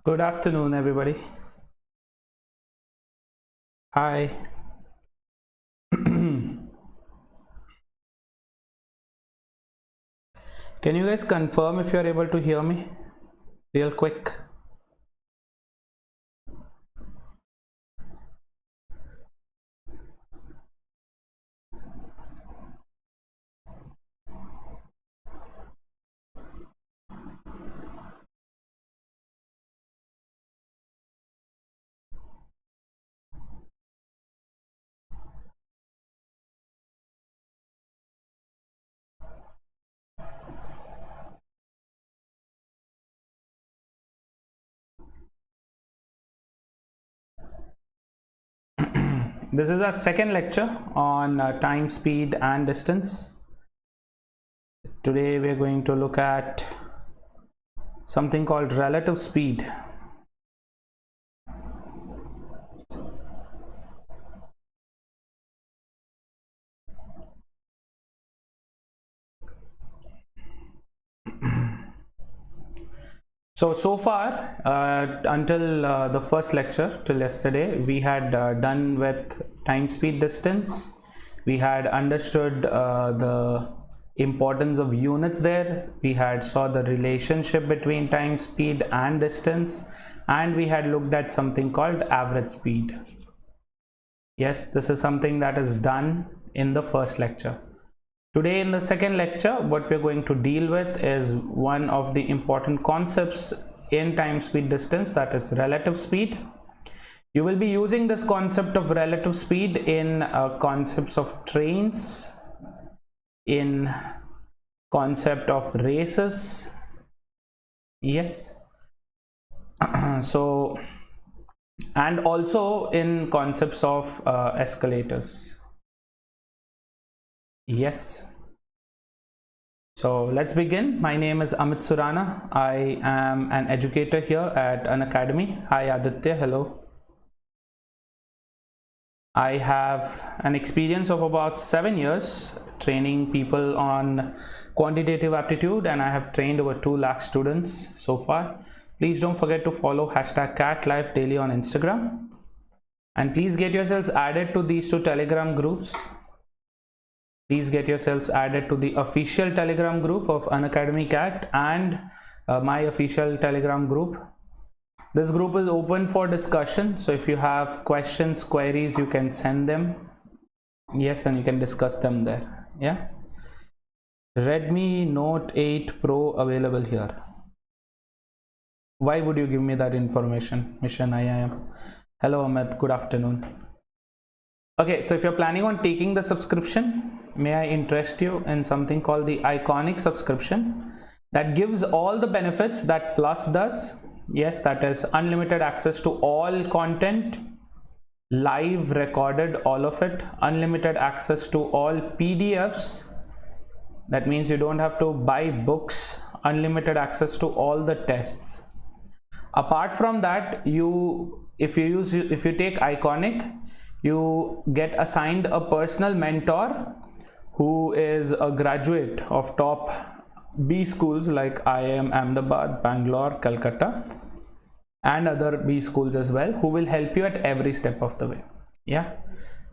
Good afternoon, everybody. Hi. Can you guys confirm if you're able to hear me real quick? This is our second lecture on time, speed, and distance. Today we're going to look at something called relative speed. So far, until the first lecture, till yesterday, we had done with time, speed, distance. We had understood the importance of units there. We had saw the relationship between time, speed, and distance, and we had looked at something called average speed. Yes, this is something that is done in the first lecture. Today in the second lecture, what we're going to deal with is one of the important concepts in time, speed, distance, that is relative speed. You will be using this concept of relative speed in concepts of trains, in concept of races. Yes. So, and also in concepts of escalators. Yes. So let's begin. My name is Amit Surana. I am an educator here at Unacademy. Hi Aditya, hello. I have an experience of about 7 years training people on quantitative aptitude, and I have trained over 2 lakh students so far. Please don't forget to follow #CAT Live daily on Instagram. And please get yourselves added to these 2 Telegram groups. Please get yourselves added to the official Telegram group of Unacademy CAT and my official Telegram group. This group is open for discussion, so if you have questions, queries, you can send them. Yes, and you can discuss them there. Yeah. Redmi Note 8 Pro available here. Why would you give me that information? Mission IIM. Hello Amit, good afternoon. Okay, so if you're planning on taking the subscription, may I interest you in something called the Iconic subscription that gives all the benefits that Plus does. Yes, that is unlimited access to all content, live recorded, all of it, unlimited access to all PDFs. That means you don't have to buy books, unlimited access to all the tests. Apart from that, if you take Iconic, you get assigned a personal mentor who is a graduate of top B schools like IIM Ahmedabad, Bangalore, Calcutta, and other B schools as well, who will help you at every step of the way. Yeah.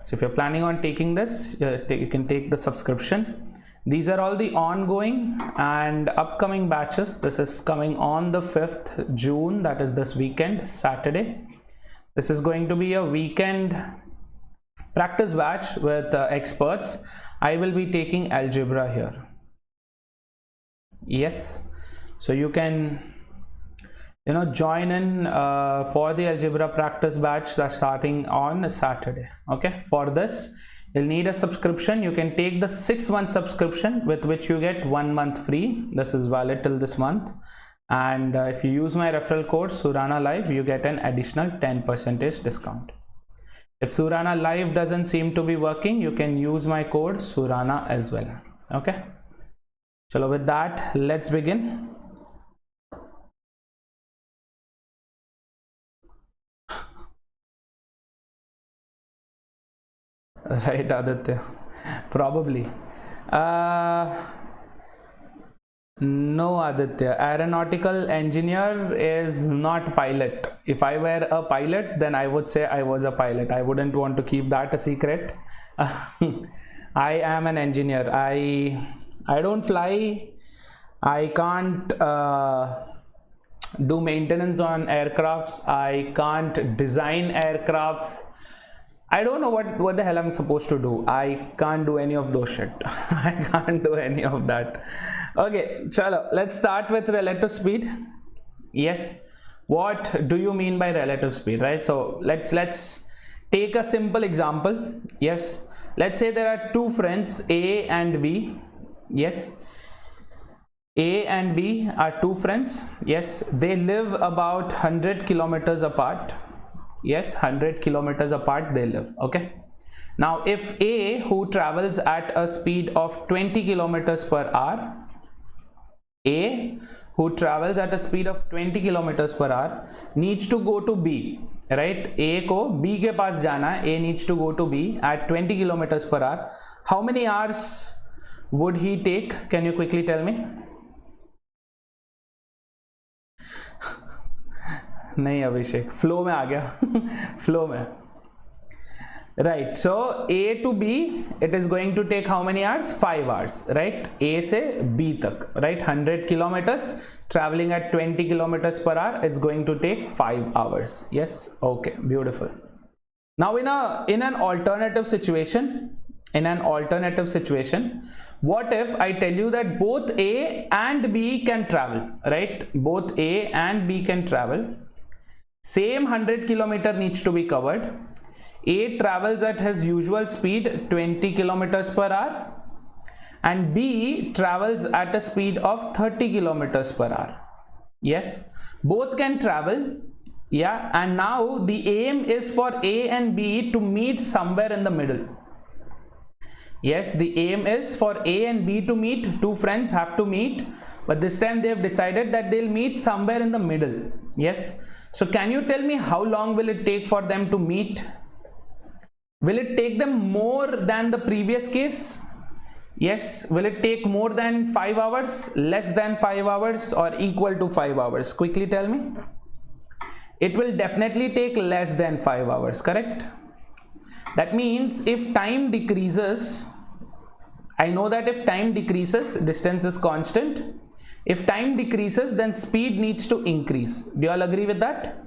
So if you're planning on taking this, you can take the subscription. These are all the ongoing and upcoming batches. This is coming on the 5th June, that is this weekend, Saturday. This is going to be a weekend practice batch with experts. I will be taking algebra here. Yes, so you can join in for the algebra practice batch that's starting on Saturday. Okay, for this you'll need a subscription. You can take the 6-month subscription, with which you get 1 month free. This is valid till this month, and if you use my referral code SURANALIVE, you get an additional 10% discount. If SURANALIVE doesn't seem to be working, you can use my code SURANA as well. Okay, so with that, let's begin. Right, Aditya, probably. No, Aditya. Aeronautical engineer is not pilot. If I were a pilot, then I would say I was a pilot. I wouldn't want to keep that a secret. I am an engineer. I don't fly. I can't do maintenance on aircrafts. I can't design aircrafts. I don't know what the hell I'm supposed to do. I can't do any of those shit. I can't do any of that. Okay, chalo, let's start with relative speed. Yes, what do you mean by relative speed, right? So let's take a simple example. Yes, let's say there are two friends, A and B. Yes, A and B are two friends. Yes, they live about 100 kilometers apart. Yes, 100 kilometers apart they live. Okay, now if A, who travels at a speed of 20 kilometers per hour, A, who travels at a speed of 20 kilometers per hour, needs to go to B, right? A को B के पास जाना है, A needs to go to B at 20 kilometers per hour. How many hours would he take? Can you quickly tell me? नहीं अभिषेक, flow में आ गया. Flow में. Right, so A to B, it is going to take how many hours? 5 hours, right? A से B तक, right? 100 kilometers traveling at 20 kilometers per hour, it's going to take 5 hours. Yes, okay, beautiful. Now in an alternative situation, what if I tell you that both A and B can travel, right? Both A and B can travel. Same 100 kilometer needs to be covered. A travels at his usual speed 20 kilometers per hour and B travels at a speed of 30 kilometers per hour. Yes, both can travel. Yeah, and now the aim is for A and B to meet somewhere in the middle. Yes, the aim is for A and B to meet. Two friends have to meet, but this time they have decided that they'll meet somewhere in the middle. Yes, so can you tell me how long will it take for them to meet? Will it take them more than the previous case? Yes, will it take more than 5 hours, less than 5 hours, or equal to 5 hours? Quickly tell me. It will definitely take less than 5 hours, correct? That means if time decreases, I know that if time decreases, distance is constant. If time decreases, then speed needs to increase. Do you all agree with that?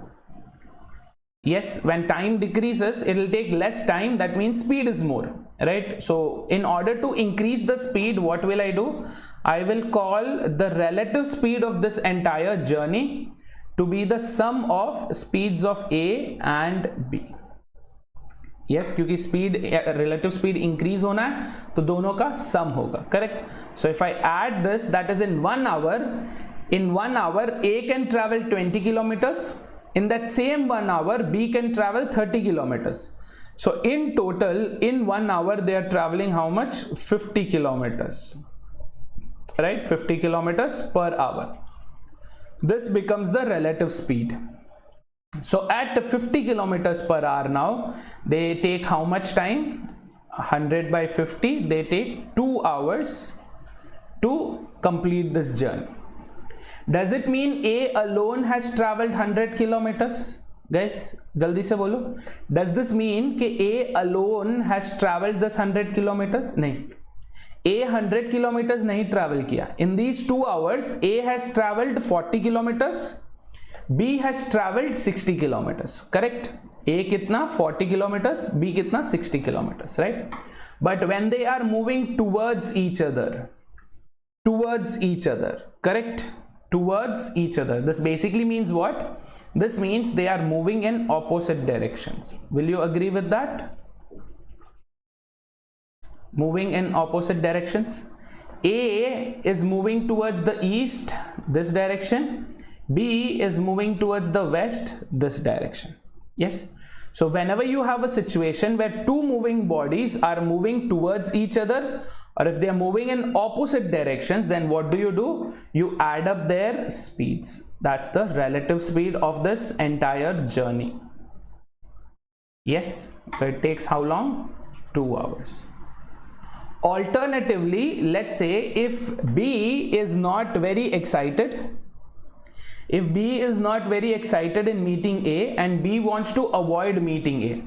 Yes, when time decreases, it will take less time. That means speed is more, right? So in order to increase the speed, what will I do? I will call the relative speed of this entire journey to be the sum of speeds of A and B. Yes, क्योंकि speed, relative speed increase होना है, तो दोनों का sum होगा, correct? So if I add this, that is in 1 hour. In 1 hour, A can travel 20 kilometers. In that same 1 hour, B can travel 30 kilometers. So in total, in 1 hour, they are traveling how much? 50 kilometers, right? 50 kilometers per hour. This becomes the relative speed. So at 50 kilometers per hour now, they take how much time? 100 by 50, they take 2 hours to complete this journey. Does it mean A alone has traveled 100 kilometers? Guys, jaldi se bolo. Does this mean कि A alone has traveled this 100 kilometers? नहीं. A 100 kilometers नहीं travel किया. In these 2 hours, A has traveled 40 kilometers. B has traveled 60 kilometers. Correct? A कितना 40 kilometers, B कितना 60 kilometers, right? But when they are moving towards each other, correct? Towards each other. This basically means what? This means they are moving in opposite directions. Will you agree with that? Moving in opposite directions. A is moving towards the east, this direction. B is moving towards the west, this direction. Yes. So whenever you have a situation where two moving bodies are moving towards each other, or if they are moving in opposite directions, then what do? You add up their speeds. That's the relative speed of this entire journey. Yes. So it takes how long? 2 hours. Alternatively, let's say if B is not very excited, if B is not very excited in meeting A and B wants to avoid meeting A,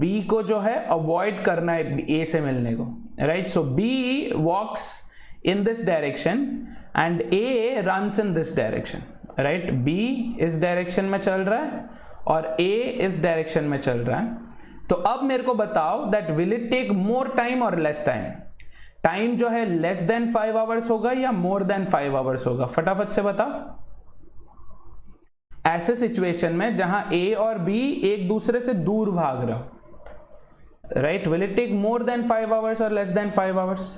B को जो है avoid करना है A से मिलने को, right? So B walks in this direction and A runs in this direction, right? B इस direction में चल रहा है और A इस direction में चल रहा है. तो अब मेरे को बताओ that will it take more time or less time? Time जो है less than 5 hours होगा या more than 5 hours होगा? फटाफट से बताओ. ऐसे सिचुएशन में जहां A और B एक दूसरे से दूर भाग रहे हो, right? Will it take more than 5 hours और less than 5 hours?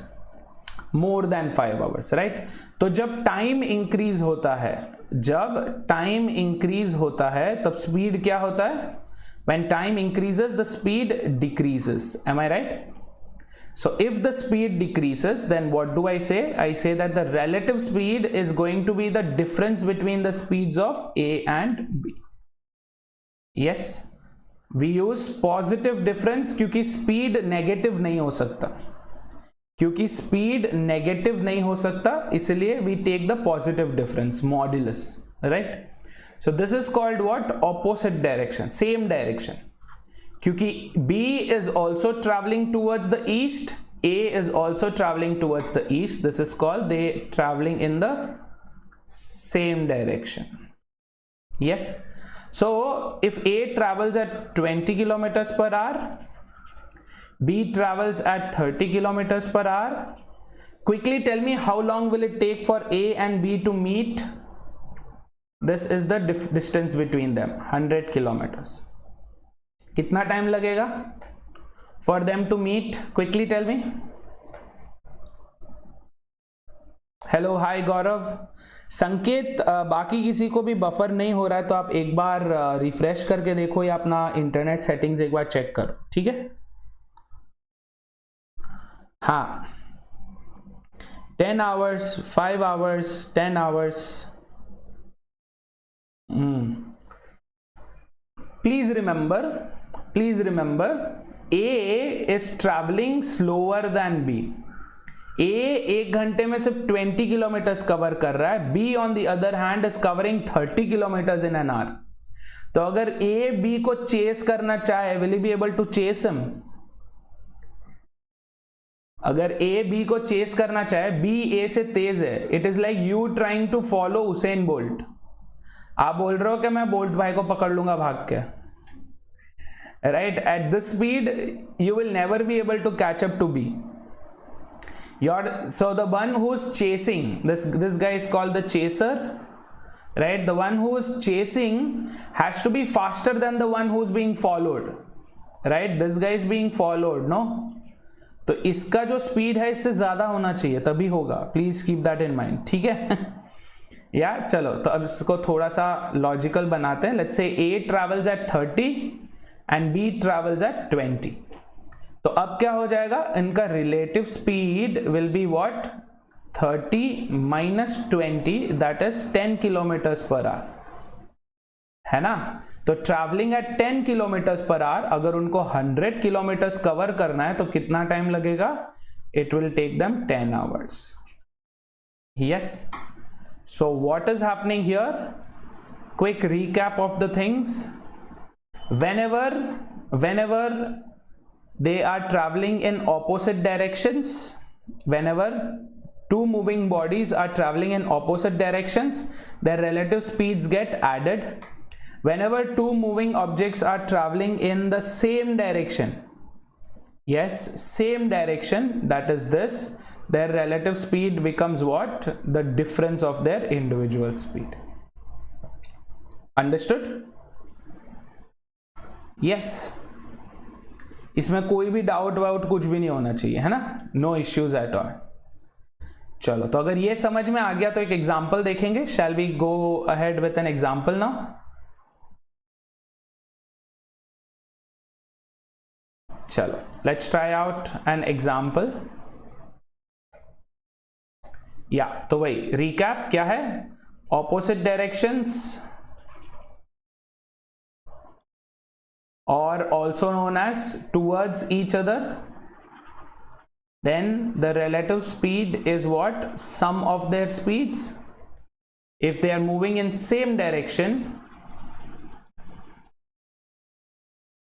More than 5 hours, right? तो जब टाइम इंक्रीज होता है, जब टाइम इंक्रीज होता है तब स्पीड क्या होता है? When time increases, the speed decreases. Am I right? So if the speed decreases, then what do I say? I say that the relative speed is going to be the difference between the speeds of A and B. Yes, we use positive difference क्योंकि speed negative नहीं हो सकता, क्योंकि speed negative नहीं हो सकता, इसलिए we take the positive difference, modulus, right? So this is called what? Opposite direction, same direction. क्योंकि B is also traveling towards the east, A is also traveling towards the east. This is called they traveling in the same direction. Yes. So if A travels at 20 kilometers per hour, B travels at 30 kilometers per hour. Quickly tell me how long will it take for A and B to meet? This is the distance between them, 100 kilometers. कितना time लगेगा for them to meet? Quickly tell me. Hello, hi गौरव. संकेत, बाकी किसी को भी buffer नहीं हो रहा है तो आप एक बार रिफ्रेश करके देखो या अपना इंटरनेट सेटिंग्स एक बार चेक करो, ठीक है? हाँ, 10 hours, 5 hours, 10 hours. Please remember, A is traveling slower than B. A एक घंटे में सिर्फ 20 किलोमीटर्स कवर कर रहा है, B on the other hand is covering 30 kilometers in an hour. तो अगर A B को चेस करना चाहे, will he be able to chase him? अगर A B को चेस करना चाहे, B A से तेज है. It is like you trying to follow Usain Bolt. आप बोल रहे हो कि मैं बोल्ट भाई को पकड़ लूंगा भाग के, right? At this speed you will never be able to catch up to B. So the one who's chasing, this guy is called the chaser, right? The one who's chasing has to be faster than the one who's being followed, right? This guy is being followed, no? तो इसका जो speed है इससे ज्यादा होना चाहिए, तभी होगा. Please keep that in mind, ठीक है? या चलो, तो अब इसको थोड़ा सा लॉजिकल बनाते हैं. Let's say A travels at 30 and B travels at 20. तो अब क्या हो जाएगा? इनका relative speed will be what? 30 minus 20, that is 10 kilometers per hour, है ना? तो travelling eight 10 kilometers per hour, अगर उनको 100 kilometers कवर करना है तो कितना टाइम लगेगा? It will take them 10 hours. Yes. So what is happening here? Quick recap of the things. Whenever they are traveling in opposite directions, whenever two moving bodies are traveling in opposite directions, their relative speeds get added. Whenever two moving objects are traveling in the same direction, yes, same direction, that is this, their relative speed becomes what? The difference of their individual speed. Understood? Yes. इसमें कोई भी doubt वाउट कुछ भी नहीं होना चाहिए, है ना? No issues at all. चलो, तो अगर ये समझ में आ गया तो एक एग्जांपल देखेंगे. Shall we go ahead with an example now? चलो, let's try out an example. या तो वही रिकैप क्या है? ऑपोजिट डायरेक्शंस और also known as towards each other, then the relative speed is what? Sum of their speeds. If they are moving in same direction,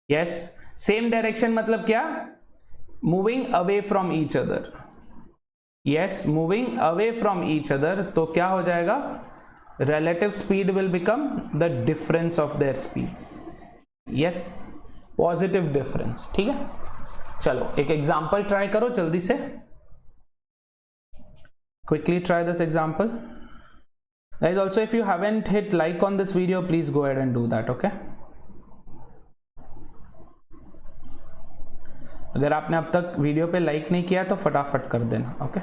yes, same direction मतलब क्या? Moving away from each other. Yes, moving away from each other, तो क्या हो जाएगा? Relative speed will become the difference of their speeds. Yes, positive difference. ठीक है, चलो एक एग्जाम्पल ट्राई करो जल्दी से. Quickly try this example. Guys, also if you haven't hit like on this video, please go ahead and do that, okay? अगर आपने अब तक वीडियो पे लाइक नहीं किया तो फटाफट कर देना, okay?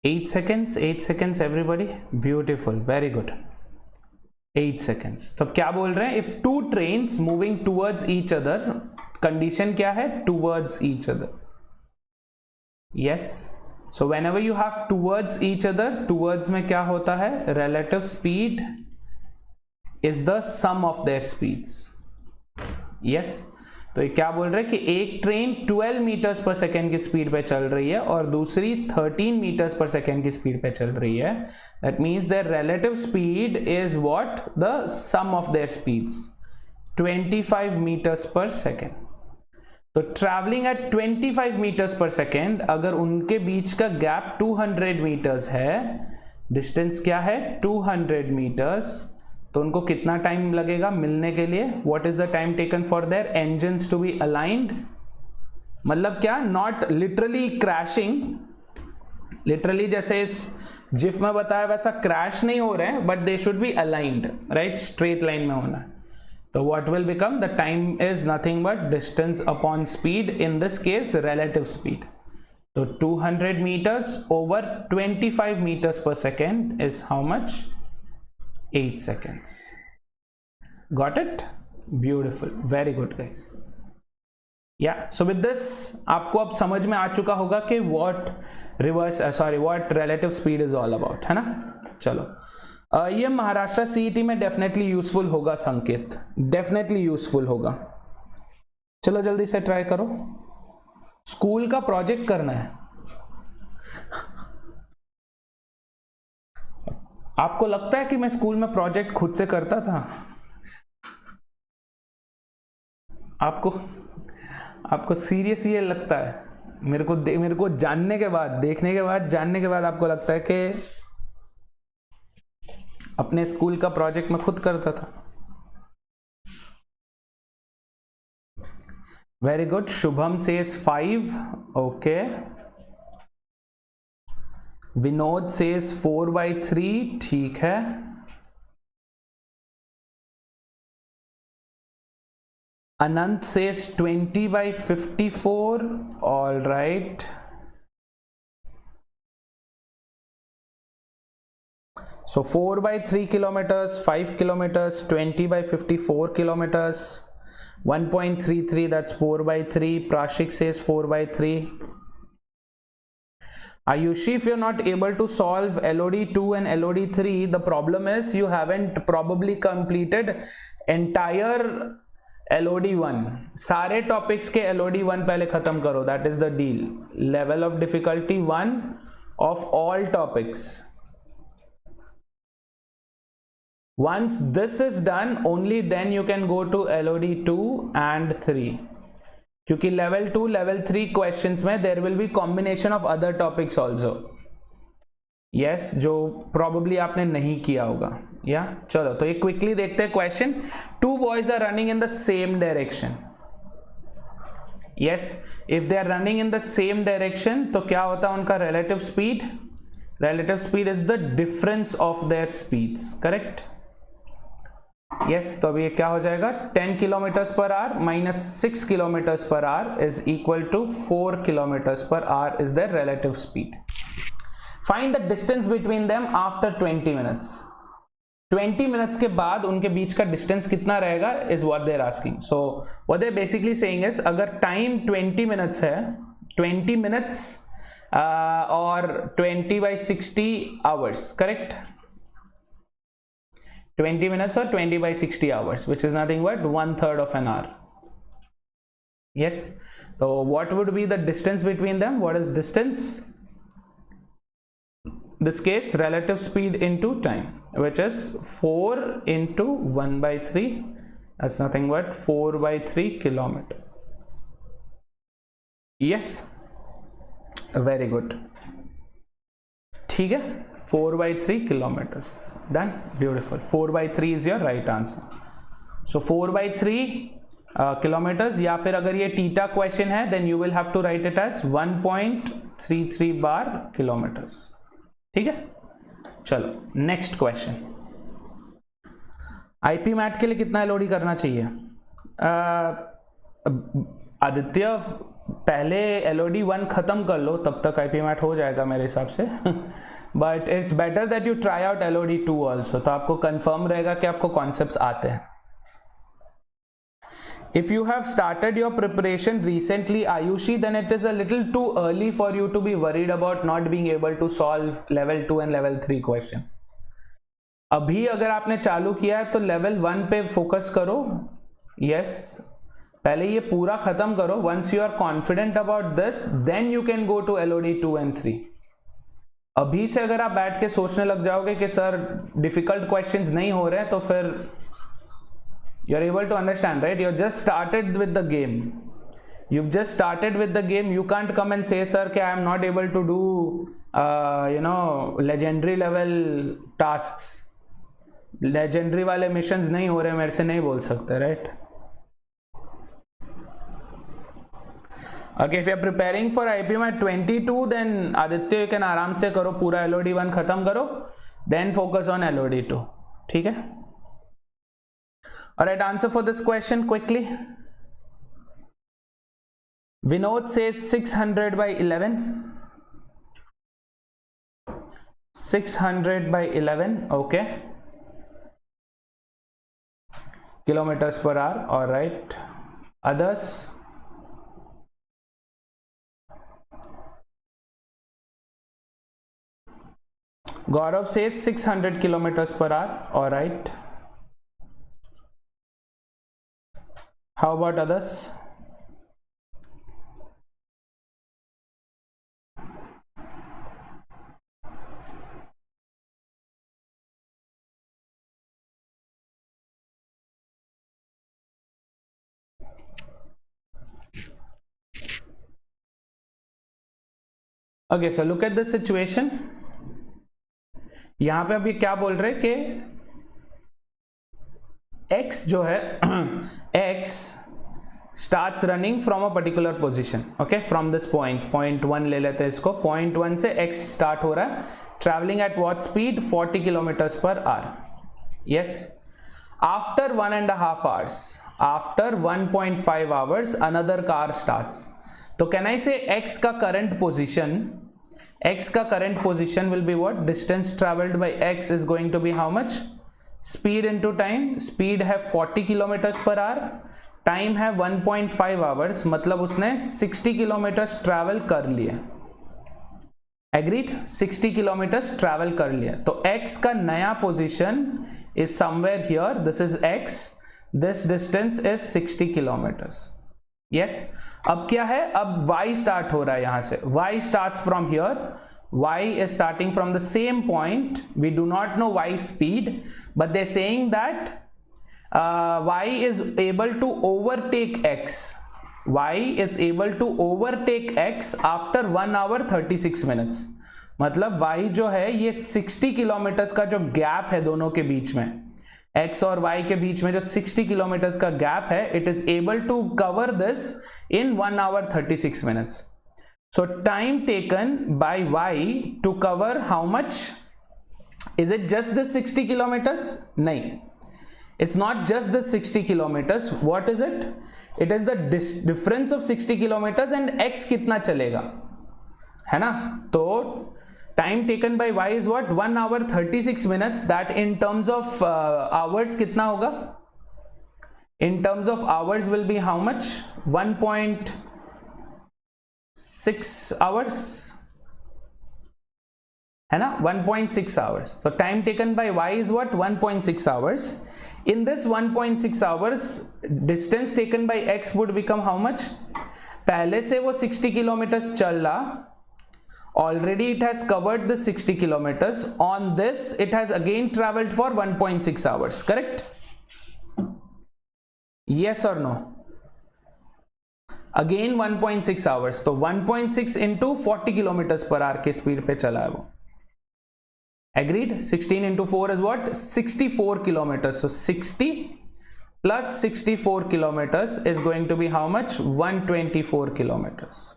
Eight seconds everybody. Beautiful, very good. 8 seconds. तो क्या बोल रहे हैं? If two trains moving towards each other, condition क्या है? Towards each other. Yes. So whenever you have towards each other, towards में क्या होता है? Relative speed is the sum of their speeds. Yes. तो ये क्या बोल रहे हैं कि एक ट्रेन 12 मीटर्स पर सेकेंड की स्पीड पे चल रही है और दूसरी 13 मीटर्स पर सेकेंड की स्पीड पे चल रही है. That means their relative speed is what? The sum of their speeds, 25 metres per second. तो travelling at 25 metres per second, अगर उनके बीच का गैप 200 मीटर्स है, डिस्टेंस क्या है? 200 मीटर्स, तो उनको कितना टाइम लगेगा मिलने के लिए? What is the time taken for their engines to be aligned? मतलब क्या? नॉट लिटरली क्रैशिंग, लिटरली जैसे इस जिफ में बताया वैसा क्रैश नहीं हो रहे हैं, but they should be aligned, right? Straight line में होना है. तो what will become? The time is nothing but distance upon speed, in this case relative speed. तो 200 metres over 25 metres per second is how much? 8 seconds. Got it? Beautiful. Very good guys. Yeah. So with this आपको अब समझ में आ चुका होगा कि what relative speed is all about, है ना? चलो ये महाराष्ट्र सीईटी में डेफिनेटली यूजफुल होगा संकेत, डेफिनेटली यूजफुल होगा. चलो जल्दी से ट्राई करो. स्कूल का प्रोजेक्ट करना है. आपको लगता है कि मैं स्कूल में प्रोजेक्ट खुद से करता था? आपको सीरियस ये लगता है? मेरे को जानने के बाद, देखने के बाद, जानने के बाद आपको लगता है कि अपने स्कूल का प्रोजेक्ट मैं खुद करता था? Very good. Shubham says 5. Okay. Vinod says 4/3. ठीक है. Anant says 20/54. All right. So 4/3 kilometers, 5 kilometers, 20/54 kilometers, 1.33, that's 4/3. Prashik says 4/3. Ayushi, if you're not able to solve LOD2 and LOD3, the problem is you haven't probably completed entire LOD1. सारे topics के LOD1 पहले खत्म करो. That is the deal. Level of difficulty 1 of all topics. Once this is done, only then you can go to LOD2 and 3. क्योंकि level 2, level 3 questions में there will be combination of other topics also. Yes, जो probably आपने नहीं किया होगा. या चलो तो ये क्विकली देखते हैं question. 2 boys are running in the same direction. Yes, if they are running in the same direction तो क्या होता है उनका relative speed? Relative speed is the difference of their speeds. Correct. Yes तो अभी ये क्या हो जाएगा 10 kilometres per hour minus 6 kilometres per hour is equal to 4 kilometres per hour is their relative speed. Find the distance between them after 20 minutes. 20 minutes के बाद उनके बीच का डिस्टेंस कितना रहेगा is what they are asking. So what they basically saying is अगर time 20 minutes है, 20 minutes और 20/60 hours, correct. 20 minutes or 20/60 hours, which is nothing but 1/3 of an hour. Yes, so what would be the distance between them? What is distance? This case relative speed into time, which is 4 into 1/3. That's nothing but 4/3 kilometer. Yes, very good. ठीक है, 4/3 kilometers. Done. Beautiful. 4/3 is your right answer. So 4/3 kilometers, या फिर अगर ये theta question है then you will have to write it as 1.33 bar kilometers. ठीक है, चलो नेक्स्ट क्वेश्चन. आईपी मैट के लिए कितना एलओडी करना चाहिए? आदित्य पहले एलओडी 1 खत्म कर लो, तब तक आईपी मैट हो जाएगा मेरे हिसाब से. But it's better that you try out Elodie 2 also, तो आपको कंफर्म रहेगा कि आपको कॉन्सेप्ट्स आते हैं. If you have started your preparation recently, Ayushi, then it is a little too early for you to be worried about not being able to solve level 2 and level 3 questions. अभी अगर आपने चालू किया है तो level 1 पे focus करो. Yes, पहले ये पूरा खत्म करो. Once you are confident about this, then you can go to LOD 2 and 3. अभी से अगर आप बैठ के सोचने लग जाओगे कि सर डिफिकल्ट क्वेश्चंस नहीं हो रहे हैं, तो फिर you are able to understand, right? You've just started with the game. You've just started with the game. You can't come and say, sir, कि I am not able to do legendary level tasks. Legendary वाले missions नहीं हो रहे, मेरे से नहीं बोल सकते, right? Okay, if you are preparing for IPMAT 22, then Aditya you can आराम से करो, पूरा LOD 1 खत्म करो, then focus on LOD 2. ठीक है? Alright, answer for this question quickly. Vinod says 600 by 11. 600 by 11, okay. Kilometers per hour, alright. Others? Gaurav says 600 kilometers per hour, alright. How about others? Okay, so look at this situation. यहां पे अभी क्या बोल रहे कि x जो है x starts running from a particular position, okay, from this point 1 ले लेते हैं इसको. point 1 से x start हो रहा है, traveling at what speed? 40 kilometers per hour. Yes, after 1.5 hours, after 1.5 hours another car starts. तो can I say x का current position, x का current position will be what? Distance traveled by x is going to be how much? Speed into time. Speed है 40 kilometers per hour, time है 1.5 hours, मतलब उसने 60 kilometres travel कर लिया. Agreed, 60 kilometres travel कर लिया. तो x का नया position is somewhere here. This is x, this distance is 60 kilometres. Yes, अब क्या है? अब y स्टार्ट हो रहा है यहां से. y starts from here. y is starting from the same point. We do not know y speed, but they're saying that y is able to overtake x. y is able to overtake x after 1 hour 36 minutes. मतलब y जो है ये 60 kilometres का जो gap है दोनों के बीच में, x और y के बीच में जो 60 किलोमीटर्स का गैप है, it is able to cover this in 1 hour 36 minutes. So time taken by y to cover how much? Is it just this 60 kilometers? नहीं. It's not just the 60 kilometers. What is it? It is the difference of 60 kilometers and x कितना चलेगा, है ना? तो time taken by y is what? 1 hour 36 minutes. That in terms of hours कितना होगा? In terms of hours will be how much? 1.6 hours, है ना? 1.6 hours. So time taken by y is what? 1.6 hours. In this 1.6 hours, distance taken by x would become how much? पहले से वो 60 kilometers चल रहा, already it has covered the 60 kilometers. On this, it has again traveled for 1.6 hours. Correct? Yes or no? Again 1.6 hours. तो 1.6 into 40 kilometers per hour के speed पे चला है वो. Agreed? 16 into 4 is what? 64 kilometers. So 60 plus 64 kilometers is going to be how much? 124 kilometers.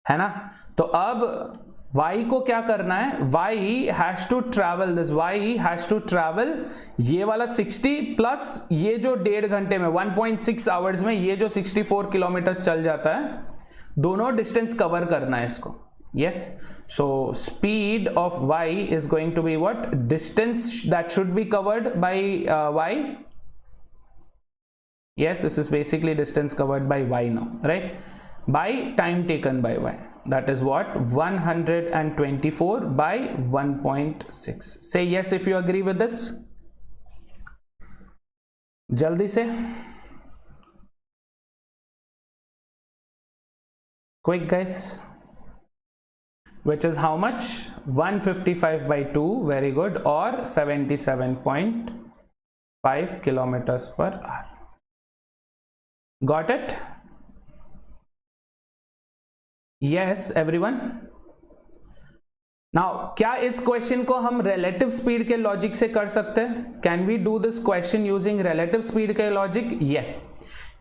है ना? तो अब y को क्या करना है? y has to travel this. y has to travel ये वाला 60 प्लस ये जो 1.5 घंटे में 1.6 आवर्स में ये जो 64 किलोमीटर चल जाता है, दोनों डिस्टेंस कवर करना है इसको. Yes, so speed of y is going to be what? Distance that should be covered by y. Yes, this is basically distance covered by y now, right? By time taken by y. That is what? 124 by 1.6. Say yes if you agree with this. Jaldi se. Quick guys. Which is how much? 155 by 2. Very good. Or 77.5 kilometers per hour. Got it? Yes everyone. Now क्या इस question को हम relative speed के logic से कर सकते हैं? Can we do this question using relative speed के लॉजिक? Yes,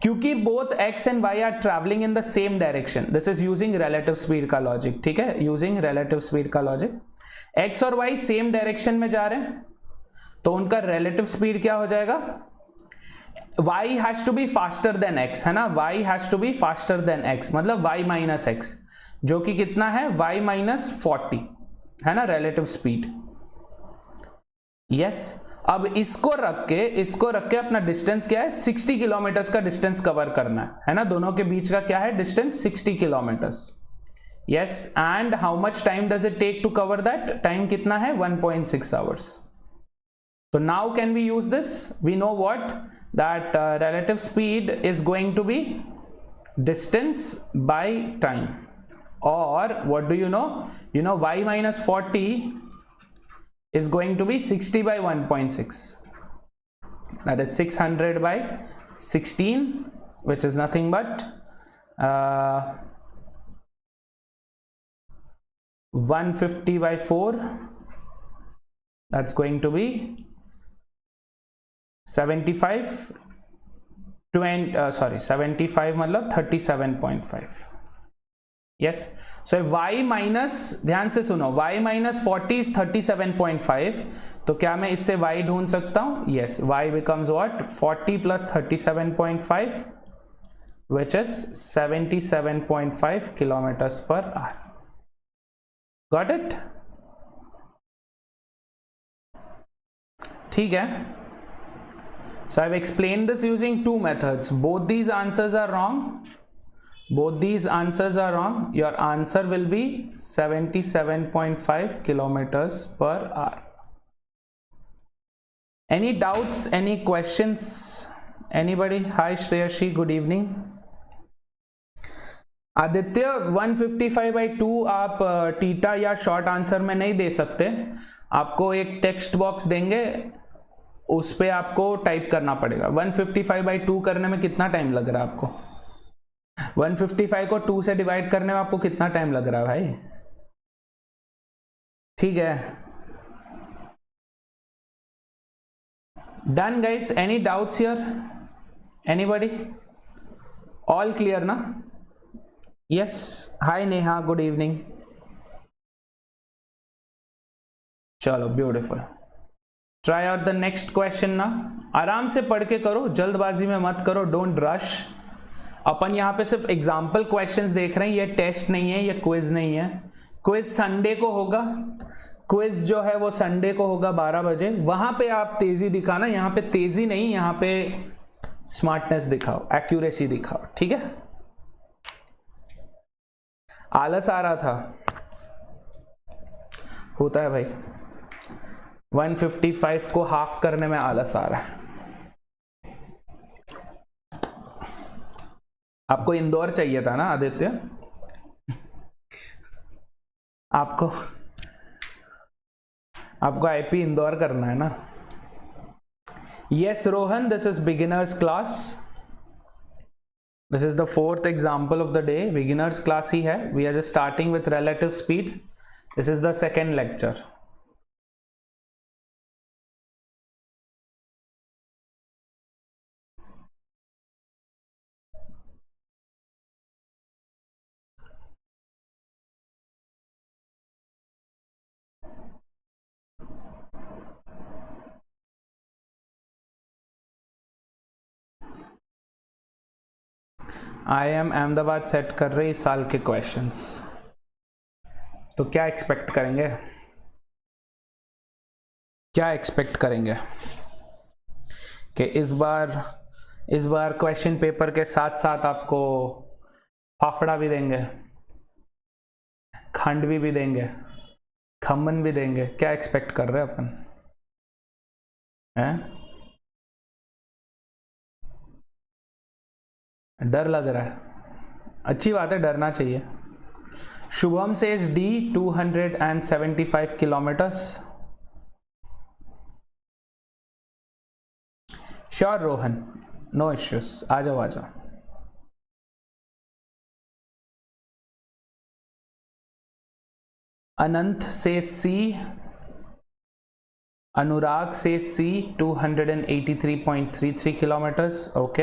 क्योंकि both x and y are traveling in the same direction. This is using relative speed का लॉजिक. ठीक है, using relative speed का लॉजिक. x और y same direction में जा रहे हैं, तो उनका relative speed क्या हो जाएगा? y has to be faster than x, है ना? y has to be faster than x, मतलब y minus x, जो कि कितना है? y minus 40, है ना? relative speed. yes, अब इसको रख के अपना डिस्टेंस क्या है? 60 किलोमीटर्स का डिस्टेंस कवर करना है ना? दोनों के बीच का क्या है distance? 60 kilometres. yes, and how much time does it take to cover that? Time कितना है? 1.6 hours. So now can we use this? We know what? That relative speed is going to be distance by time. Or what do you know? You know y minus 40 is going to be 60 by 1.6. That is 600 by 16, which is nothing but 150 by 4. That's going to be 75. 75 मतलब 37.5. yes, so if y minus, ध्यान से सुनो, y minus 40 is 37.5, तो क्या मैं इससे y ढूंढ सकता हूं? yes, y becomes what? 40 plus 37.5, which is 77.5 kilometers per hour. got it? ठीक है. So I've explained this using two methods. Both these answers are wrong. Both these answers are wrong. Your answer will be 77.5 kilometers per hour. Any doubts? Any questions? Anybody? Hi Shreyashi, good evening. Aditya 155 by 2 आप theta या short answer में नहीं दे सकते. आपको एक text box देंगे, उस पे आपको टाइप करना पड़ेगा. 155 by 2 करने में कितना टाइम लग रहा है आपको? 155 को 2 से डिवाइड करने में आपको कितना टाइम लग रहा है भाई? ठीक है. Done guys. Any doubts here? Anybody? All clear ना? यस. हाय नेहा, गुड इवनिंग. चलो beautiful. Try out the next question ना, आराम से पढ़ के करो, जल्दबाजी में मत करो, डोंट रश। अपन यहाँ पे सिर्फ एग्जाम्पल क्वेश्चंस देख रहे हैं, ये टेस्ट नहीं है, ये क्विज नहीं है। क्विज संडे को होगा, क्विज जो है वो संडे को होगा 12 बजे, वहां पे आप तेजी दिखाना, यहाँ पे तेजी नहीं, यहाँ पे स्मार्टनेस दिखाओ, एक्यूरेसी दिखाओ, ठीक है। आलस आ रहा था, होता है भाई, 155 को हाफ करने में आलस आ रहा है। आपको इंदौर चाहिए था ना आदित्य, आपको आईपी इंदौर करना है ना। Yes Rohan, this is beginners class, this is the 4th example of the day, beginners class ही है। We are just starting with relative speed, this is the 2nd lecture. IIM Ahmedabad set कर रही इस साल के क्वेश्चंस, तो क्या एक्सपेक्ट करेंगे, क्या एक्सपेक्ट करेंगे कि इस बार क्वेश्चन पेपर के साथ साथ आपको फाफड़ा भी देंगे, खांडवी भी देंगे, खमन भी देंगे, क्या एक्सपेक्ट कर रहे हैं अपन हैं? डर लग रहा है, अच्छी बात है, डरना चाहिए। Shubham says D 275 kilometres. Sure Rohan, no issues, आ जाओ। अनंत से सी, अनुराग से सी 283.33 किलोमीटर्स, ओके।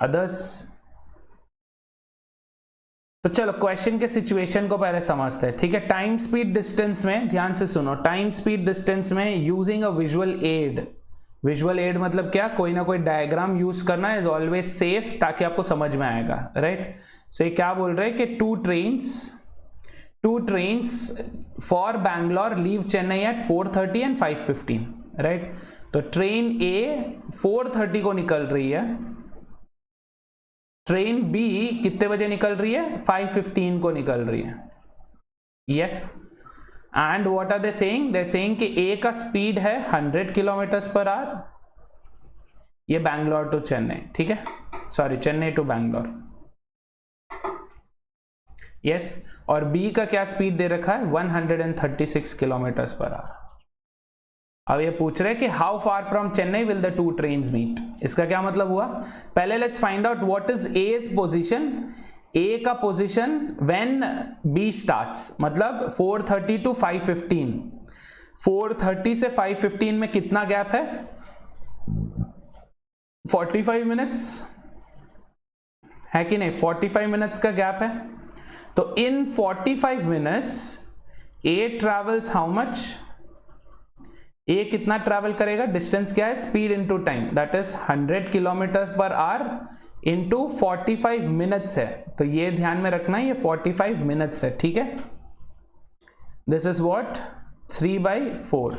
अदर्स, तो चलो क्वेश्चन के सिचुएशन को पहले समझते हैं, ठीक है। टाइम स्पीड डिस्टेंस में ध्यान से सुनो, टाइम स्पीड डिस्टेंस में using a visual add, visual add मतलब क्या, कोई ना कोई डायग्राम यूज करना इज ऑलवेज सेफ, ताकि आपको समझ में आएगा, राइट। सो ये क्या बोल रहे हैं कि two trains for Bangalore leave Chennai at 4:30 and 5:15, right. तो ट्रेन ए 4:30 को निकल रही है, ट्रेन बी कितने बजे निकल रही है, 5:15 को निकल रही है, yes. And what are they saying, they saying कि ए का स्पीड है 100 km/h, ये बैंगलोर टू चेन्नई, ठीक है, sorry Chennai to Bangalore, yes. और बी का क्या स्पीड दे रखा है, 136 km/h। अब ये पूछ रहे हैं कि how far from Chennai will the two trains meet. इसका क्या मतलब हुआ, पहले let's find out what is A's position, A का पोजीशन व्हेन बी स्टार्ट्स, मतलब 4:30 to 5:15, 4:30 से 5:15 में कितना गैप है, 45 मिनट्स है कि नहीं, 45 मिनट्स का गैप है। तो in 45 minutes A travels how much, A कितना ट्रैवल करेगा, डिस्टेंस क्या है, speed into time, that is 100 km/h into 45 minutes है। तो ये ध्यान में रखना है, ये 45 मिनट्स है, ठीक है। This is what, 3/4,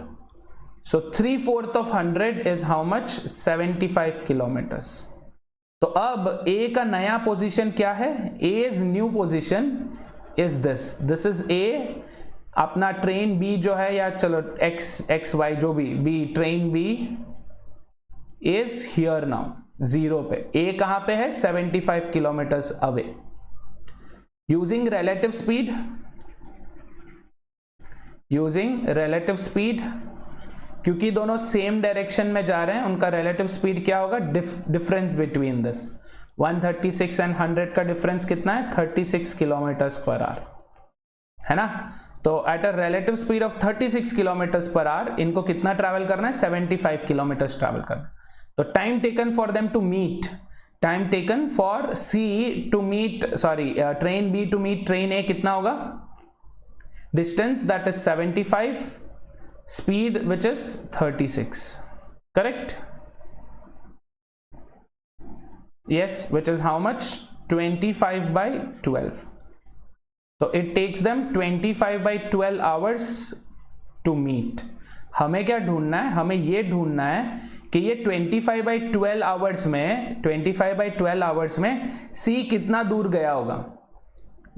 so 3/4 of 100 is how much, 75 kilometres. तो अब ए का नया पोजीशन क्या है, as new position is this is A, अपना ट्रेन बी जो है, या चलो एक्स वाई जो भी, B train B is here now, 0 पे, ए कहां पे है, 75 kilometres away. Using relative speed, क्योंकि दोनों सेम डायरेक्शन में जा रहे हैं, उनका रिलेटिव स्पीड क्या होगा, डिफरेंस बिटवीन दिस 136 and 100 का डिफरेंस कितना है, 36 km/h, है ना। तो at a relative speed of 36 km/h इनको कितना ट्रैवल करना है, 75 किलोमीटर ट्रैवल करना है। तो time taken for them to meet, time taken for C to meet, sorry train B to meet train A कितना होगा, distance that is 75 speed which is 36, correct? Yes, which is how much? 25/12. So it takes them 25/12 hours to meet. हमें क्या ढूंढना है? हमें ये ढूंढना है कि ये 25/12 आवर्स में 25/12 आवर्स में सी कितना दूर गया होगा.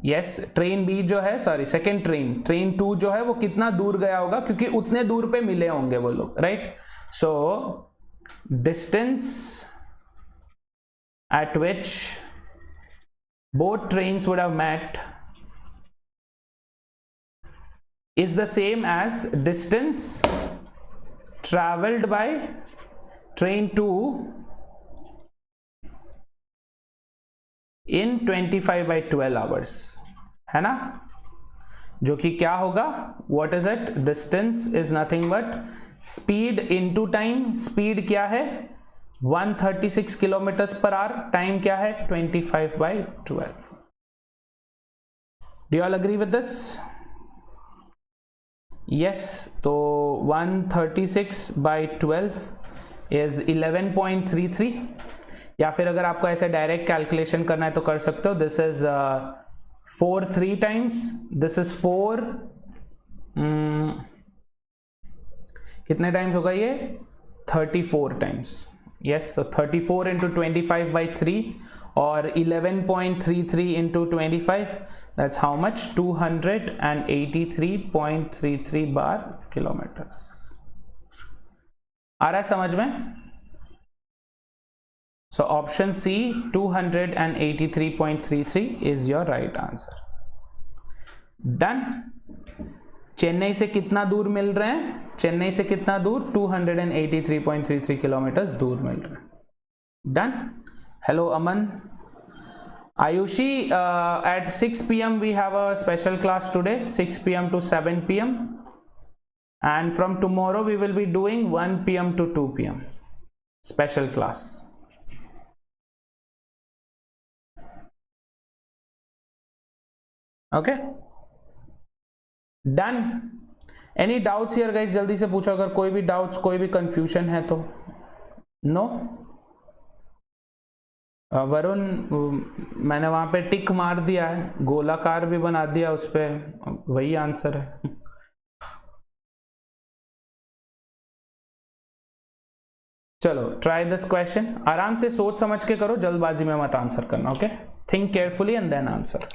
यस, ट्रेन बी जो है, सॉरी सेकेंड ट्रेन 2 जो है वो कितना दूर गया होगा, क्योंकि उतने दूर पे मिले होंगे वो लोग, right? So distance at which both trains would have met is the same as distance traveled by train 2 in 25/12 hours, है ना? जो कि क्या होगा? what is it? distance is nothing but speed into time. speed क्या है? 136 kilometres per our. Time क्या है? 25/12. Do you all agree with this? Yes. तो 136/12 is 11.33. या फिर अगर आपको ऐसे डायरेक्ट कैलकुलेशन करना है तो कर सकते हो. This is 4 3 times. This is 4 कितने टाइम्स होगा ये? 34 times. Yes, so 34 into 25/3 or 11.33 into 25, that's how much? 283.33 bar kilometers. आ रहा है समझ में? So option C, 283.33 is your right answer. Done. Chennai से कितना दूर मिल रहे हैं? चेन्नई से कितना दूर? 283.33 किलोमीटर्स दूर मिल रहे हैं. Done. Hello Aman. Ayushi, at 6 p.m. we have a special class today, 6 p.m. to 7 p.m. and from tomorrow we will be doing 1 p.m. to 2 p.m. special class. Okay. Done. Any doubts here guys? जल्दी से पूछो अगर कोई भी doubts, कोई भी confusion है तो. नो? वरुण, मैंने वहां पे टिक मार दिया है, गोलाकार भी बना दिया उस पे, वही आंसर है. चलो ट्राई दिस क्वेश्चन. आराम से सोच समझ के करो, जल्दबाजी में मत आंसर करना. Okay, think carefully and then answer.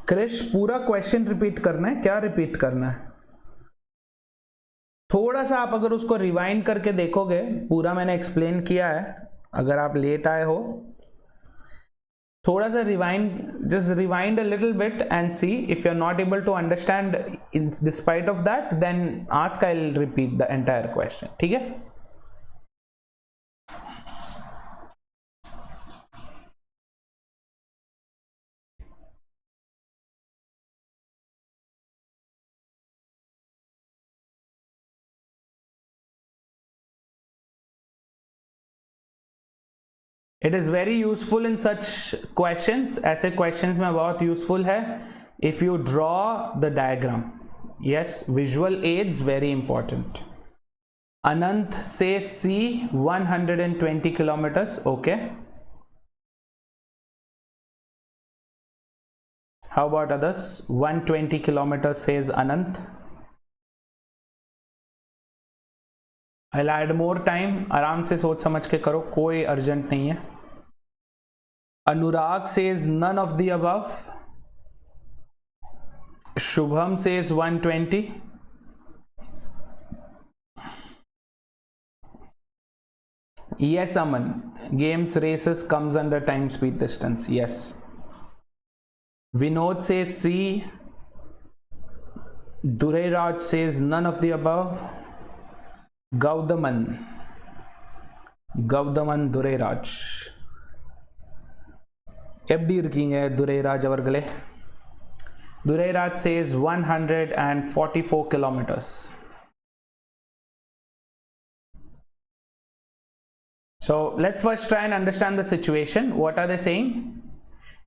Krish, पूरा क्वेश्चन रिपीट करना है? क्या रिपीट करना है? थोड़ा सा आप अगर उसको रिवाइंड करके देखोगे, पूरा मैंने एक्सप्लेन किया है. अगर आप लेट आए हो, थोड़ा सा rewind, just rewind a little bit and see. If you are not able to understand in despite of that, then ask, I will repeat the entire question. ठीक है? It is very useful in such questions. ऐसे questions में बहुत useful है if you draw the diagram. Yes, visual aids very important. Anant से C 120 kilometres. Okay, how about others? 120 kilometres says Anant. I'll add more time. आराम से सोच समझ के करो, कोई अर्जेंट नहीं है. अनुराग says none of the above. Shubham says 120. Yes, Aman. Games, races comes under time, speed, distance. Yes. Vinod says C. Durai Raj says none of the above. Gaudaman Dureraj. எப்படி இருக்கீங்க துரைராஜ் அவர்களே? Durairaj says 144 kilometers. So let's first try and understand the situation. What are they saying?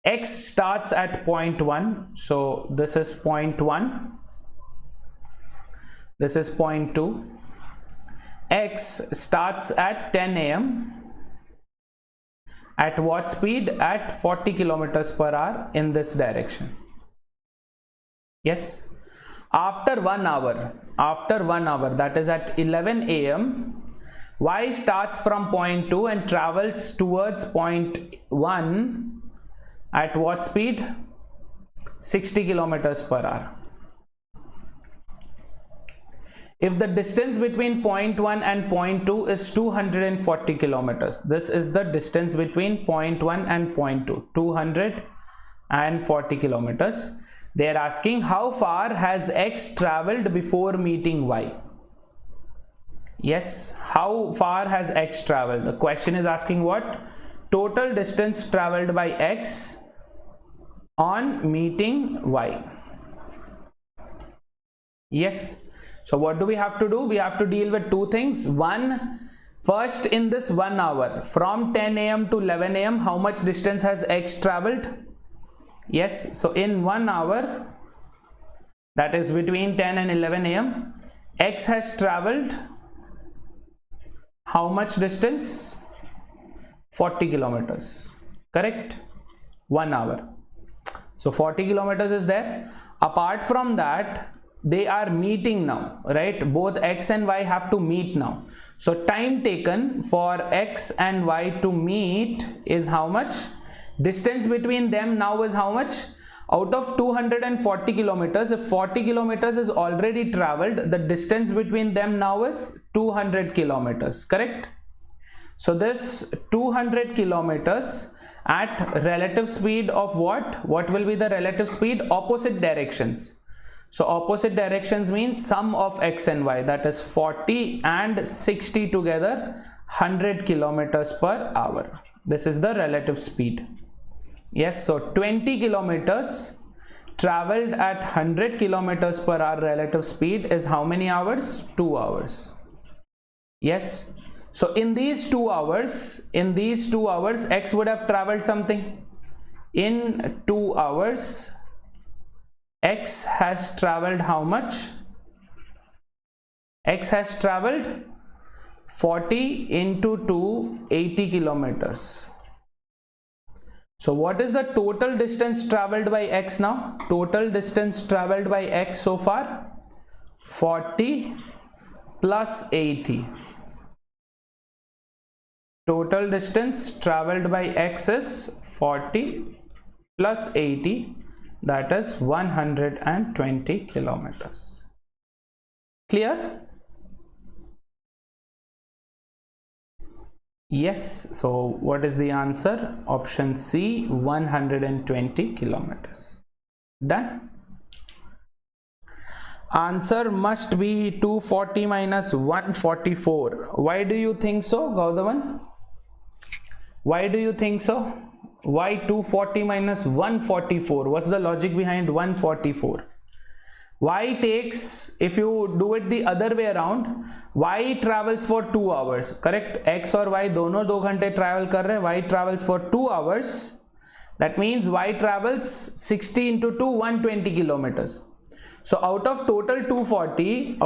X starts at point 1. So this is point 1. This is point 2. X starts at 10 a.m. At what speed? At 40 kilometers per hour in this direction. Yes. After 1 hour, that is at 11 a.m., Y starts from point 2 and travels towards point 1 at what speed? 60 kilometers per hour. If the distance between point 1 and point 2 is 240 kilometers, this is the distance between point 1 and point 2, 240 kilometers. They are asking how far has X traveled before meeting Y. Yes, how far has X traveled? The question is asking what? Total distance traveled by X on meeting Y. Yes. So what do we have to do? We have to deal with two things. One, first in this 1 hour, from 10 a.m. to 11 a.m., how much distance has X traveled? Yes, so in 1 hour, that is between 10 and 11 a.m., X has traveled how much distance? 40 kilometers, correct? 1 hour. So 40 kilometers is there. Apart from that, they are meeting now, right? Both X and Y have to meet now. So time taken for X and Y to meet is how much? Distance between them now is how much? Out of 240 kilometers, if 40 kilometers is already traveled, the distance between them now is 200 kilometers, correct? So this 200 kilometers at relative speed of what? What will be the relative speed? Opposite directions. So opposite directions means sum of X and Y, that is 40 and 60 together, 100 kilometers per hour. This is the relative speed. Yes, so 20 kilometers traveled at 100 kilometers per hour relative speed is how many hours? 2 hours. Yes, so in these 2 hours, X would have traveled something. In 2 hours, X has traveled how much? X has traveled 40 into 2, 80 kilometers. So what is the total distance traveled by X now? Total distance traveled by X so far? 40 plus 80. Total distance traveled by X is 40 plus 80, that is 120 kilometers. Clear? Yes, so what is the answer? Option C, 120 kilometers. Done. Answer must be 240 minus 144. Why do you think so, Gaudavan? Why do you think so? Why 240 minus 144? What's the logic behind 144? Y takes, if you do it the other way around, Y travels for 2 hours, correct? X or Y दोनों 2 घंटे travel कर रहे हैं. Y travels for 2 hours. That means Y travels 60 into 2, 120 kilometers. So out of total 240,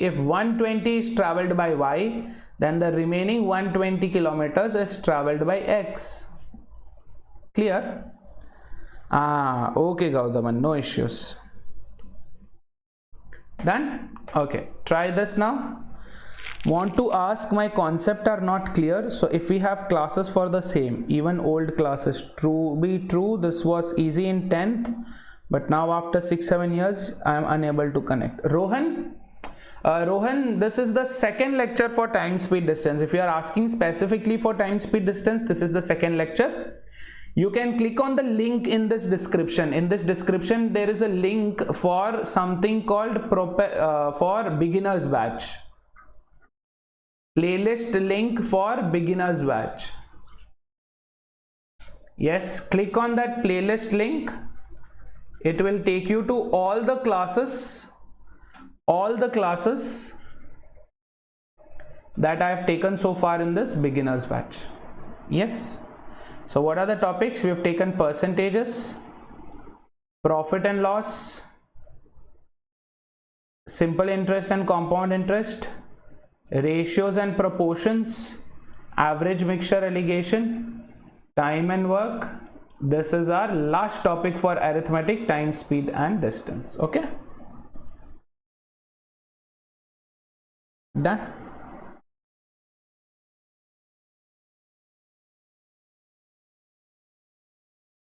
if 120 is traveled by Y, then the remaining 120 kilometers is traveled by X. Clear? Okay, Gaudaman, no issues. Done? Okay, try this now. Want to ask, my concept are not clear, so if we have classes for the same, even old classes, true, this was easy in 10th, but now after 6-7 years I am unable to connect. Rohan, this is the second lecture for time speed distance. If you are asking specifically for time speed distance, this is the second lecture. You can click on the link in this description. In this description there is a link for something called for beginners batch. Playlist link for beginners batch. Yes, click on that playlist link. It will take you to all the classes that I have taken so far in this beginners batch. Yes. So what are the topics? We have taken percentages, profit and loss, simple interest and compound interest, ratios and proportions, average mixture allegation, time and work. This is our last topic for arithmetic: time, speed and distance. Okay, done.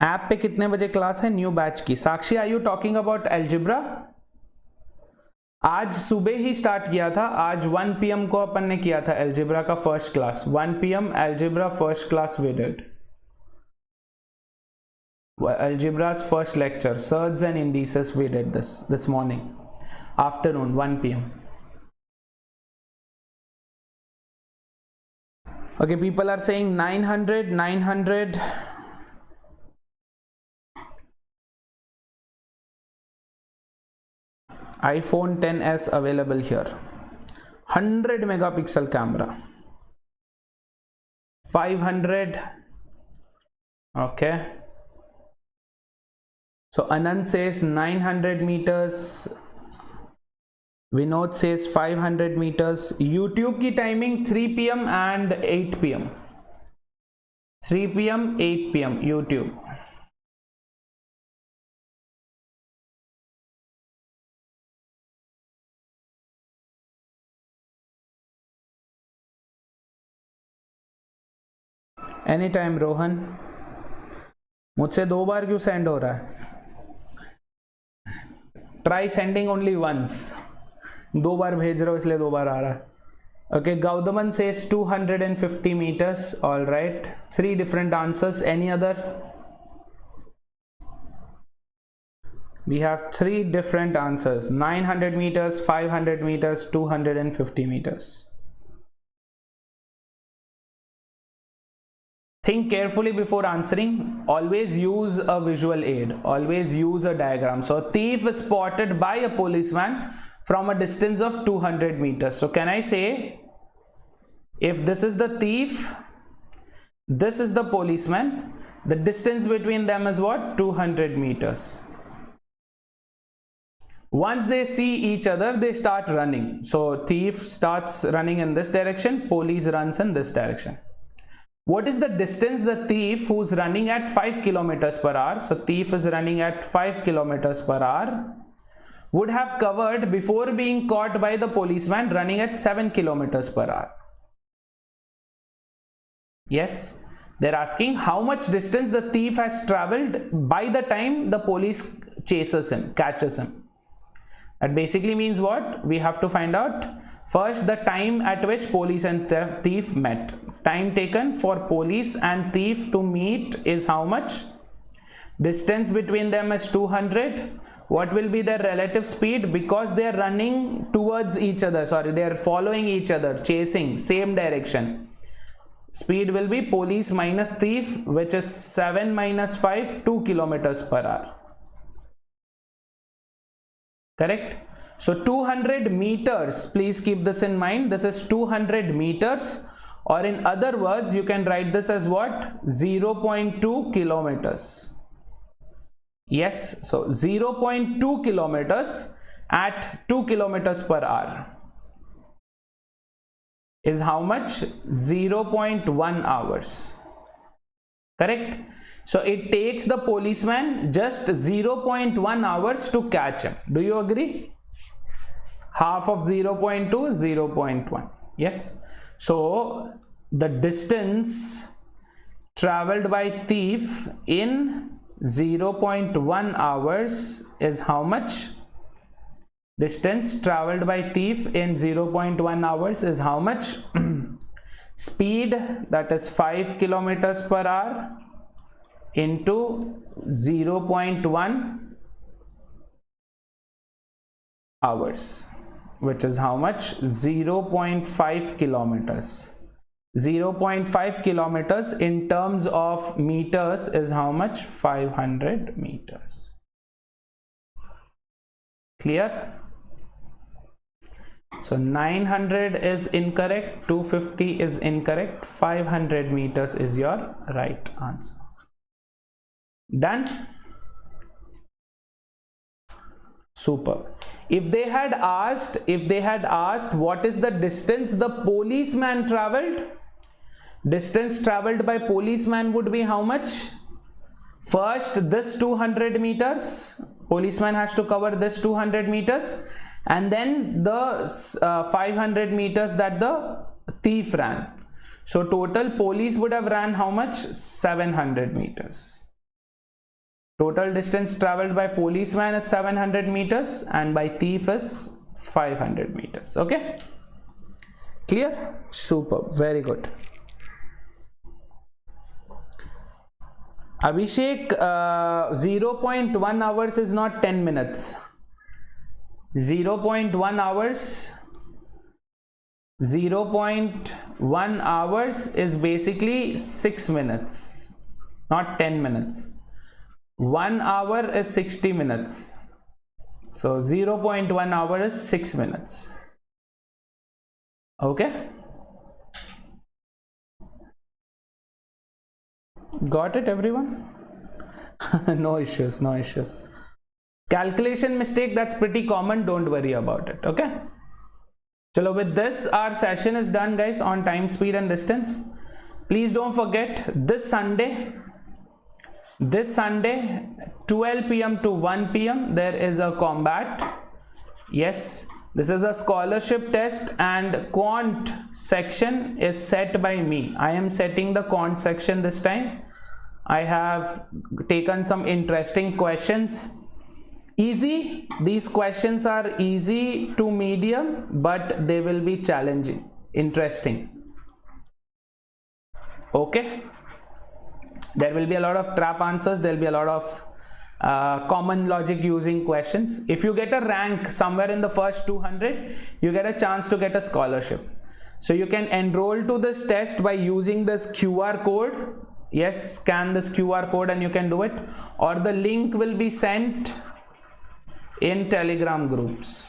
App पे कितने बजे class है new batch की? Sakshi, are you talking about algebra? आज सुबह ही start किया था, आज 1 PM को अपन ने किया था एल्जिब्रा का first class. 1 PM algebra first class we did. Algebra's first lecture, surds and indices, we did this morning, afternoon, 1 PM. Okay, people are saying 900. iPhone XS available here. 100 megapixel camera. 500. Okay. So Anand says 900 meters. Vinod says 500 meters. YouTube की timing 3 PM and 8 PM. 3 PM, 8 PM YouTube. Anytime Rohan. मुझसे 2 बार क्यों send हो रहा है? Try sending only once. 2 बार भेज रहा हूँ इसलिए 2 बार आ रहा है. Okay, Gaudaman says 250 meters. All right, 3 different answers. Any other? We have 3 different answers: 900 meters, 500 meters, 250 meters. Think carefully before answering. Always use a visual aid. Always use a diagram. So a thief is spotted by a policeman from a distance of 200 meters. So can I say, if this is the thief, this is the policeman, the distance between them is what? 200 meters. Once they see each other, they start running. So thief starts running in this direction, police runs in this direction. What is the distance the thief who's running at 5 kilometers per hour? So thief is running at 5 kilometers per hour would have covered before being caught by the policeman running at 7 kilometers per hour. Yes, they're asking how much distance the thief has traveled by the time the police chases him, catches him. That basically means what? We have to find out first the time at which police and thief met. Time taken for police and thief to meet is how much? Distance between them is 200. What will be their relative speed? Because they are running towards each other, sorry, they are following each other, chasing same direction. Speed will be police minus thief, which is 7 minus 5, 2 kilometers per hour. Correct? So 200 meters, please keep this in mind. This is 200 meters, or in other words, you can write this as what? 0.2 kilometers. Yes, so 0.2 kilometers at 2 kilometers per hour is how much? 0.1 hours. Correct? So it takes the policeman just 0.1 hours to catch him. Do you agree? Half of 0.2 is 0.1. Yes. So the distance traveled by thief in 0.1 hours is how much? Distance traveled by thief in 0.1 hours is how much? Speed, that is 5 kilometers per hour into 0.1 hours, which is how much? 0.5 kilometers. 0.5 kilometers in terms of meters is how much? 500 meters. Clear? So 900 is incorrect, 250 is incorrect, 500 meters is your right answer. Done? Super. If they had asked what is the distance the policeman traveled, distance traveled by policeman would be how much? First this 200 meters, policeman has to cover this 200 meters, and then the 500 meters that the thief ran. So total police would have ran how much? 700 meters. Total distance traveled by policeman is 700 meters and by thief is 500 meters. Okay, clear? Super, very good. Abhishek, 0.1 hours is not 10 minutes. 0.1 hours, 0.1 hours is basically 6 minutes, not 10 minutes. 1 hour is 60 minutes. So 0.1 hour is 6 minutes. Okay? Got it, everyone? No issues, no issues. Calculation mistake, that's pretty common, don't worry about it. Okay? Chalo, with this our session is done, guys, on time, speed and distance. Please don't forget, this Sunday 12 PM to 1 PM there is a combat. Yes, this is a scholarship test and quant section is set by me. I am setting the quant section this time. I have taken some interesting questions. Easy, these questions are easy to medium, but they will be challenging, interesting. Okay, there will be a lot of trap answers, there will be a lot of common logic using questions. If you get a rank somewhere in the first 200, you get a chance to get a scholarship. So you can enroll to this test by using this QR code. Yes, scan this QR code and you can do it, or the link will be sent in Telegram groups.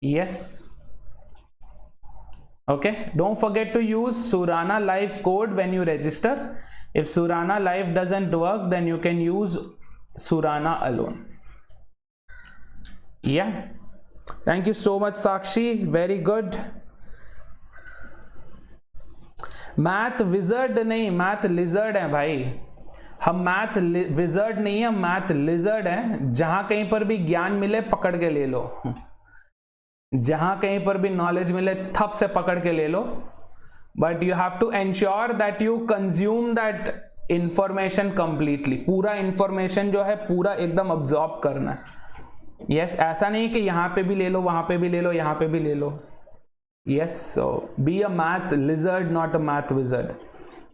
Yes. Okay, don't forget to use SURANALIVE code when you register. If SURANALIVE doesn't work, then you can use Surana alone. Yeah, thank you so much, Sakshi, very good. Math wizard नहीं, math lizard है भाई, हम math wizard नहीं है, math lizard है। जहां कहीं पर भी ज्ञान मिले पकड़ के ले लो, जहां कहीं पर भी नॉलेज मिले थप से पकड़ के ले लो, but you have to ensure that you consume that information completely. पूरा इंफॉर्मेशन जो है पूरा एकदम अब्सॉर्ब करना है। यस, ऐसा नहीं कि यहाँ पे भी ले लो, वहां पे भी ले लो, यहाँ पे भी ले लो। Yes, so be a math lizard, not a math wizard.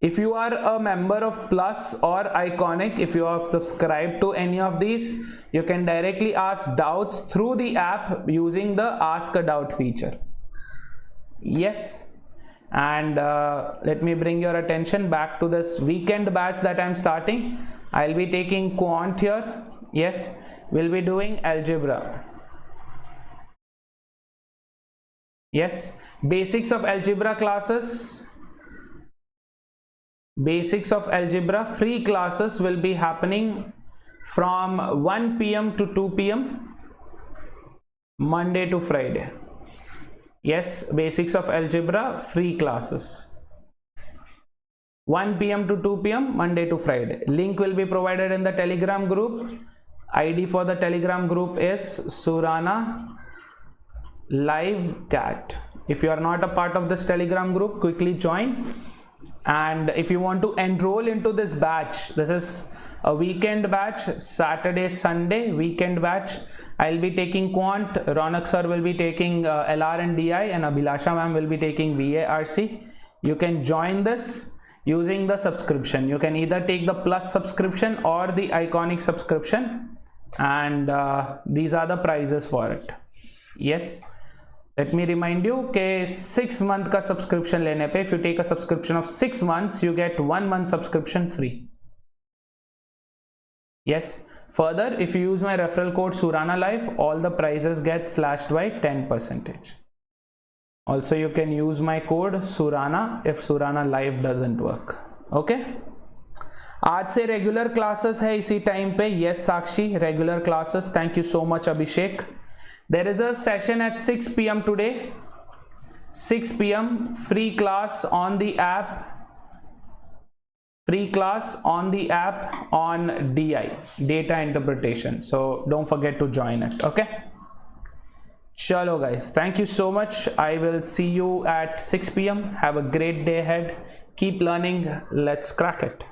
If you are a member of Plus or Iconic, if you have subscribed to any of these, you can directly ask doubts through the app using the Ask a Doubt feature. Yes, and let me bring your attention back to this weekend batch that I'm starting. I'll be taking Quant here. Yes, we'll be doing algebra. Yes, basics of algebra classes, basics of algebra free classes will be happening from 1 PM to 2 PM Monday to Friday. Yes, basics of algebra free classes 1 PM to 2 PM Monday to Friday. Link will be provided in the Telegram group. ID for the Telegram group is SURANALIVE CAT. If you are not a part of this Telegram group, quickly join. And if you want to enroll into this batch, this is a weekend batch, Saturday, Sunday weekend batch. I'll be taking Quant, Ronak sir will be taking LR and DI, and Abhilasha ma'am will be taking VARC. You can join this using the subscription. You can either take the Plus subscription or the Iconic subscription, and these are the prices for it. Yes, let me remind you कि 6 month का subscription लेने पे, if you take a subscription of 6 months, you get 1 month subscription free. Yes. Further, if you use my referral code SURANALIVE, all the prices get slashed by 10%. Also, you can use my code SURANA if SURANALIVE doesn't work. Okay. आज से regular classes है इसी time पे. Yes Sakshi, regular classes. Thank you so much Abhishek. There is a session at 6 PM today. 6 PM free class on the app. Free class on the app on DI, data interpretation. So don't forget to join it. Okay. Chalo guys, thank you so much. I will see you at 6 PM. Have a great day ahead. Keep learning. Let's crack it.